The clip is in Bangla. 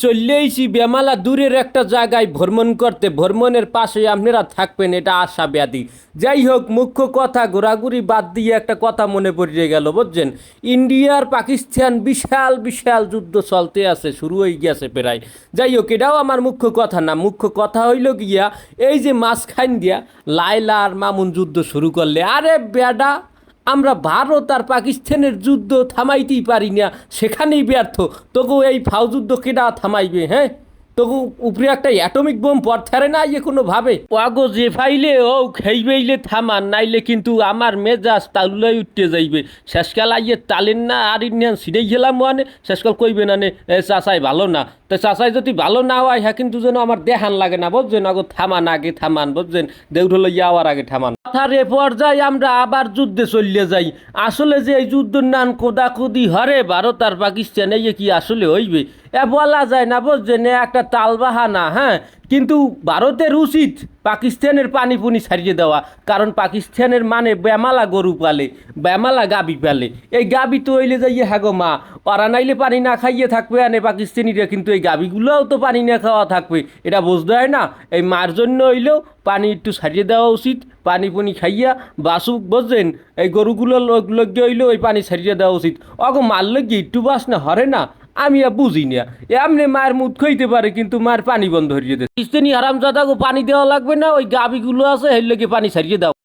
চললেইছি বেমালা দূরের একটা জায়গায় ভ্রমণ করতে, ভ্রমণের পাশে আপনারা থাকবেন এটা আশাবাদী। যাই হোক, মুখ্য কথা ঘোরাঘুরি বাদ দিয়ে একটা কথা মনে পড়ে গেল, বুঝছেন? ইন্ডিয়ার পাকিস্তান বিশাল বিশাল যুদ্ধ চলতে আছে, শুরু হয়ে গেছে প্রায়। যাই হোক, এটাও আমার মুখ্য কথা না, মুখ্য কথা হইল গিয়া এই যে মাঝখান দিয়া লায়লা আর মামুন যুদ্ধ শুরু করলে, আরে বেডা আমরা ভারত আর পাকিস্তানের যুদ্ধ থামাইতেই পারি না, সেখানেই ব্যর্থ। তবু এই ফাও যুদ্ধ কেডা থামাইবে? হ্যাঁ, তবু উপরে একটা অ্যাটমিক বোম পড়থারে না ইয়ে কোনোভাবে ওয়াগো যে ফাইলে ও খেইবেইলে থামান, নাইলে কিন্তু আমার মেজাজ তালুলাই উঠতে যাইবে। শেষকাল আইয়ে তালেন না আর ইন্ডিয়ান সিডেই গেলাম মানে শেষকাল কইবে না নে চাচাই ভালো না। তো চাচাই যদি ভালো না হয় হ্যাঁ, কিন্তু যেন আমার দেখান লাগে না, বুঝছেন? আগো থামান, আগে থামান, বুঝছেন? দেউড় লইয়া আওয়ার আগে থামান। কথার এ পর্যায়ে আমরা আবার যুদ্ধে চলিয়ে যাই। আসলে যে এই যুদ্ধের নাম কোদাকুদি হরে ভারত আর পাকিস্তান, এই কি আসলে হইবে? এ বলা যায় না, বুঝছেন? একটা তালবাহানা। হ্যাঁ, কিন্তু ভারতের উচিত পাকিস্তানের পানি পুনি ছাড়িয়ে দেওয়া, কারণ পাকিস্তানের মানে বেমালা গরু পালে, বেমালা গাবি পালে। এই গাবি তো হইলে যাইয়ে হ্যাঁ গো মা, ওরা নাইলে পানি না খাইয়ে থাকবে আনে পাকিস্তানিরা, কিন্তু এই গাবিগুলোও তো পানি না খাওয়া থাকবে, এটা বুঝতে হয় না? এই মার জন্য হইলেও পানি একটু ছাড়িয়ে দেওয়া উচিত, পানি পুনি খাইয়া বাসুক, বুঝছেন? এই গরুগুলো লগ্য হইলেও ওই পানি ছাড়িয়ে দেওয়া উচিত। অগো মার লগ্যে একটু বাস না হরে না, আমি বুঝি না। এমনি মায়ের মুখ খাইতে পারে কিন্তু মায়ের পানি বন্ধ হরিয়ে দেয়। পাকিস্তানি হারামজাদা গো পানি দেওয়া লাগবে না, ওই গাবিগুলো আছে এর লেগে পানি ছাড়িয়ে দাও।